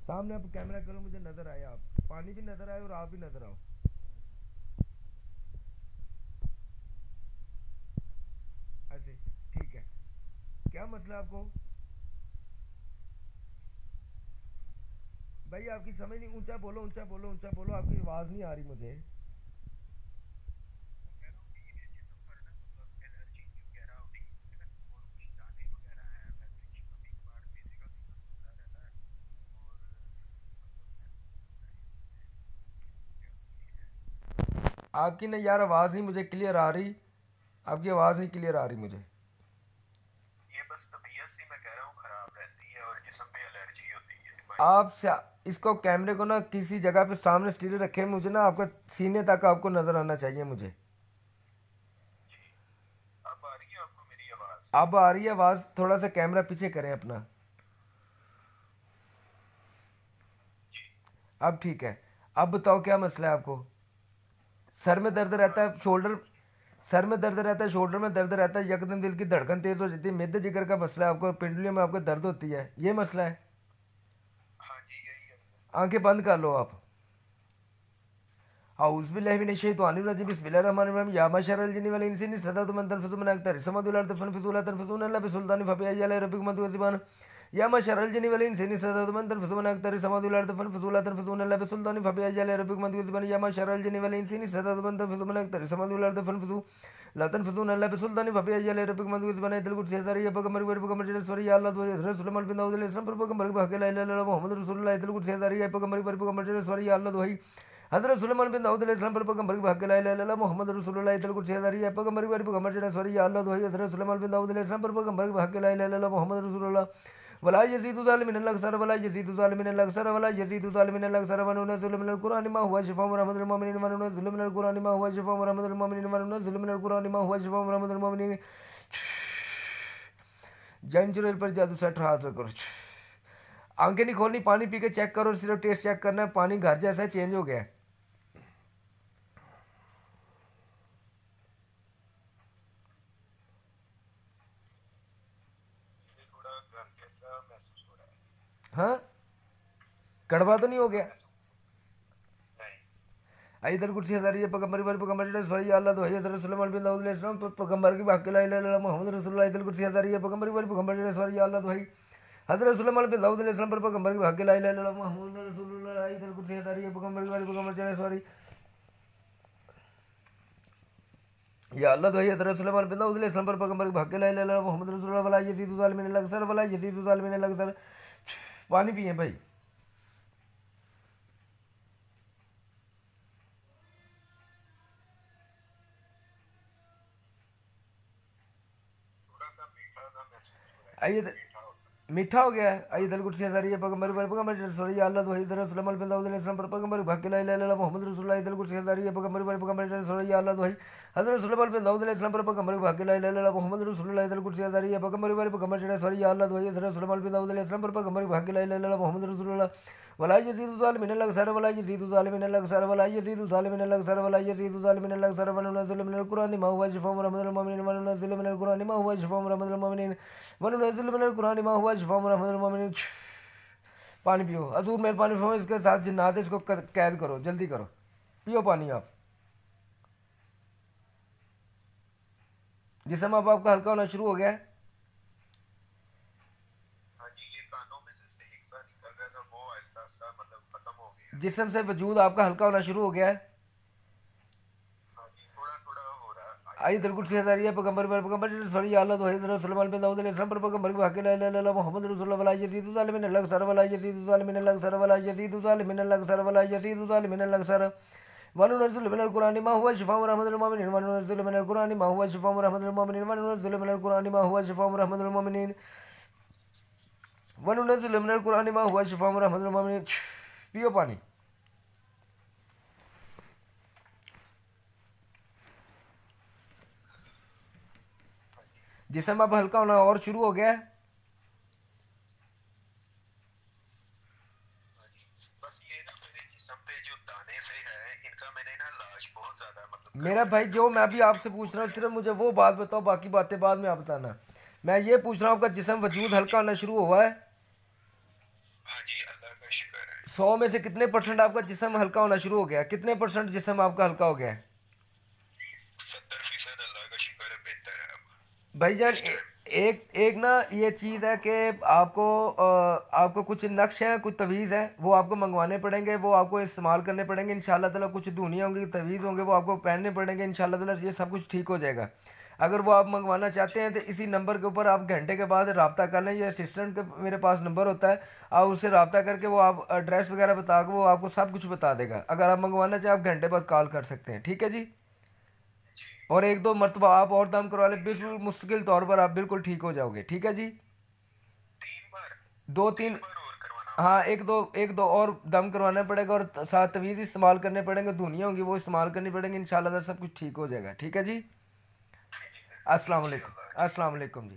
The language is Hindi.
सामने आप कैमरा करो, मुझे नजर आए आप, पानी भी नजर आए और आप भी नजर आओ। ऐसे ठीक है। क्या मसला आपको? भाई आपकी समझ नहीं, ऊंचा बोलो, ऊंचा बोलो, ऊंचा बोलो, आपकी आवाज नहीं आ रही मुझे। आपकी ना यार आवाज नहीं मुझे क्लियर आ रही, आपकी आवाज नहीं क्लियर आ रही मुझे। आप इसको कैमरे को ना किसी जगह पे सामने स्टील रखें, मुझे ना आपका सीने तक आपको नजर आना चाहिए मुझे। अब आ रही है आवाज, थोड़ा सा कैमरा पीछे करें अपना। अब ठीक है। अब बताओ क्या मसला है आपको? सर में दर्द रहता है, शोल्डर, सर में दर्द रहता है, शोल्डर में दर्द रहता है, यकदम दिल की धड़कन तेज हो जाती है, मेद जिगर का मसला है आपको, पिंडलियों में आपको दर्द होती है, ये मसला है? आंखें बंद कर लो आप। औज़ुबिल्लाहिमिनश्शैतानिर्रजीम बिस्मिल्लाहिर्रहमानिर्रहीम या मशरल जिन्नि वल इंसि इस्ततअतुम अन तनफुज़ू मिन अक़तारिस समावाति वल अर्दि फन्फुज़ू ला तनफुज़ूना इल्ला बिसुल्तानिन फबिअय्यि आलाइ रब्बिकुमा तुकज़्ज़िबान या मशरल जिन्नि वल इंसि इस्ततअतुम अन तनफुज़ू मिन अक़तारिस समावाति वल अर्दि फन्फुज़ू ला तनफुज़ूना इल्ला बिसुल्तानिन फबिअय्यि आलाइ रब्बिकुमा तुकज़्ज़िबान या मशरल जिन्नि वल इंसि इस्ततअतुम अन तनफुज़ू मिन अक़तारिस समावाति वल अर्दि फन्फुज़ू ला तनफुज़ूना इल्ला बिसुल्तानिन फबिअय्यि आलाइ रब्बिकुमा तुकज़्ज़िबान आयतुल कुर्सी हज़ार या पैगम्बर व पैगम्बर जलसवर या अल्लाह हज़रत सुलेमान बिन दाऊद अलैहिस्सलाम पर पैगम्बर के हक़ ला इलाहा इल्लल्लाह मुहम्मद रसूलुल्लाह आयतुल कुर्सी हज़ार या पैगम्बर व पैगम्बर जलसवर या अल्लाह हज़रत सुलेमान बिन दाऊद अलैहिस्सलाम पर पैगम्बर के हक़ ला इलाहा इल्लल्लाह मुहम्मद रसूलुल्लाह आयतुल कुर्सी हज़ार या पैगम्बर व पैगम्बर जलसवर या अल्लाह हज़रत सुलेमान बिन दाऊद अलैहिस्सलाम पर पैगम्बर के हक़ ला इलाहा इल्लल्लाह मुहम्मद रसूलुल्लाह वला यज़ीदु ज़ालिमीन इल्ला ख़सारा वला यज़ीदु ज़ालिमीन इल्ला ख़सारा वला यज़ीदु ज़ालिमीन इल्ला ख़सारा व नुनज़्ज़िलु मिनल क़ुरआनि मा हुवा शिफ़ाअun व रहमतुल लिल मुमिनीन व नुनज़्ज़िलु मिनल क़ुरआनि मा हुवा शिफ़ाअun व रहमतुल लिल मुमिनीन व नुनज़्ज़िलु मिनल क़ुरआनि मा हुवा शिफ़ाअun व रहमतुल लिल मुमिनीन। जेंजुरल पर जादू सेट हाथ करो। आंखें नहीं खोलनी, पानी पी के चेक करो, सिर्फ टेस्ट चेक करना है, पानी घर जैसा चेंज हो गया है। हाँ, कड़वा तो नहीं हो गया? आयतल कुर्सी हज़ारिया पैगम्बर व पैगम्बर सॉरी अल्लाह तो हज़रत सुलेमान बिन दाऊद अलैहिस्सलाम पैगम्बर की बाकी ला इलाहा इल्लल्लाह मुहम्मद रसूलुल्लाह आयतल कुर्सी हज़ारिया पैगम्बर व पैगम्बर सॉरी अल्लाह तो हज़रत सुलेमान बिन दाऊद अलैहिस्सलाम पर पैगम्बर की बाकी ला इलाहा इल्लल्लाह मुहम्मद रसूलुल्लाह आयतल कुर्सी हज़ारिया पैगम्बर व पैगम्बर सॉरी या अल्लाह तो हज़रत सुलेमान बिन दाऊद अलैहिस्सलाम पर पैगम्बर की बाकी ला इलाहा इल्लल्लाह मुहम्मद रसूलुल्लाह वला यज़ीदु ज़ालिमीन इल्ला ख़सारा वला यज़ीदु ज़ालिमीन इल्ला ख़सारा। पानी पिए भाई। आइए, मीठा हो गया है। आइए दल कुर्सी हज़ारिया पैगम्बर व पैगम्बर सॉरी अल्लाह तो हज़रत सुलेमान बिन दाऊद अलैहिस्सलाम पर पैगम्बर की बाकी ला इलाहा इल्लल्लाह मुहम्मद रसूलुल्लाह दल कुर्सी हज़ारिया पैगम्बर व पैगम्बर सॉरी अल्लाह तो हज़रत सुलेमान बिन दाऊद अलैहिस्सलाम पर पैगम्बर की बाकी ला इलाहा इल्लल्लाह मुहम्मद रसूलुल्लाह दल कुर्सी हज़ारिया पैगम्बर व पैगम्बर सॉरी अल्लाह तो हज़रत सुलेमान बिन दाऊद अलैहिस्सलाम पर पैगम्बर की बाकी ला इलाहा इल्लल्लाह मुहम्मद रसूलुल्लाह वला यज़ीदु ज़ालिमीन इल्ला ख़सारा वला यज़ीदु ज़ालिमीन इल्ला ख़सारा वला यज़ीदु ज़ालिमीन इल्ला ख़सारा वला यज़ीदु ज़ालिमीन इल्ला ख़सारा व नुनज़्ज़िलु मिनल क़ुरआनि मा हुवा शिफ़ाअun व रहमतुल लिल मुमिनीन व नुनज़्ज़िलु मिनल क़ुरआनि मा हुवा शिफ़ाअun व रहमतुल लिल मुमिनीन व नुनज़्ज़िलु मिनल क़ुरआनि मा हुवा शिफ़ाअun व रहमतुल लिल मुमिनीन। पानी पियो, हजूर मेरे पानी पियो, इसके साथ जिन्नात है, इसको कैद करो, जल्दी करो, पियो पानी आप। जिसम अब आपका हल्का होना शुरू हो गया है? जिसम से वजूद आपका हल्का होना शुरू हो गया है? आई दिलकुट से हज़ारिया पैगम्बर पर पैगम्बर सॉरी अल्लाह तो हज़रत सुलेमान बिन दाऊद अलैहिस्सलाम पर पैगम्बर की बाकी ला इलाहा इल्लल्लाह मुहम्मद रसूलुल्लाह वला यज़ीदु ज़ालिमीन इल्ला ख़सारा वला यज़ीदु ज़ालिमीन इल्ला ख़सारा वला यज़ीदु ज़ालिमीन इल्ला ख़सारा वला यज़ीदु ज़ालिमीन इल्ला ख़सारा व नुनज़्ज़िलु मिनल क़ुरआनि मा हुवा शिफ़ाअun व रहमतुल लिल मुमिनीन व नुनज़्ज़िलु मिनल क़ुरआनि मा हुवा शिफ़ाअun व रहमतुल लिल मुमिनीन व नुनज़्ज़िलु मिनल क़ुरआनि मा हुवा शिफ़ाअun व रहमतुल लिल मुमिनीन व नुनज़्ज़िलु मिनल क़ुरआनि मा हुवा शिफ़ाअun व रहमतुल लिल मुमिनीन। पियो पानी। जिसम अब हल्का होना और शुरू हो गया है? मेरा भाई जो मैं भी आपसे पूछ रहा हूँ, सिर्फ मुझे वो बात बताओ, बाकी बातें बाद में आप बताना। मैं ये पूछ रहा हूँ आपका जिसम वजूद हल्का होना शुरू हुआ है? 100 में से कितने परसेंट आपका जिस्म हल्का होना शुरू हो गया? कितने परसेंट जिस्म आपका हल्का हो गया है? 70%। अल्लाह का शुक्र है, बेहतर है अब भाईजान इस टाइम। एक एक ना ये चीज़ है कि आपको आपको कुछ नक्श हैं, कुछ तवीज़ हैं, वो आपको मंगवाने पड़ेंगे, वो आपको इस्तेमाल करने पड़ेंगे इंशाल्लाह ताला। कुछ धुनिया होंगी, तवीज़ होंगे, वो आपको पहनने पड़ेंगे इंशाल्लाह ताला। ये सब कुछ ठीक हो जाएगा। अगर वो आप मंगवाना चाहते हैं तो इसी नंबर के ऊपर आप घंटे के बाद रब्ता कर लें। ये असिस्टेंट का मेरे पास नंबर होता है, आप उससे रब्ता करके वो आप एड्रेस वगैरह बता के वो आपको सब कुछ बता देगा। अगर आप मंगवाना चाहें आप घंटे बाद कॉल कर सकते हैं, ठीक है जी। जी। और एक दो मरतबा आप और दम करवा लें, बिल्कुल इंशाल्लाह। मुस्तकिल तौर पर आप बिल्कुल ठीक हो जाओगे, ठीक है जी। 3 बार? दो तीन तीन बार और करवाना होगा? हाँ, एक दो और दम करवाना पड़ेगा और साथ तवीज़ इस्तेमाल करने पड़ेंगे, धुनिया होंगी वो इस्तेमाल करनी पड़ेंगी इंशाल्लाह सब कुछ ठीक हो जाएगा, ठीक है जी। ठीक है। अस्सलाम वालेकुम। इंशाल्लाह ठीक अस्सलाम है। वालेकुम जी।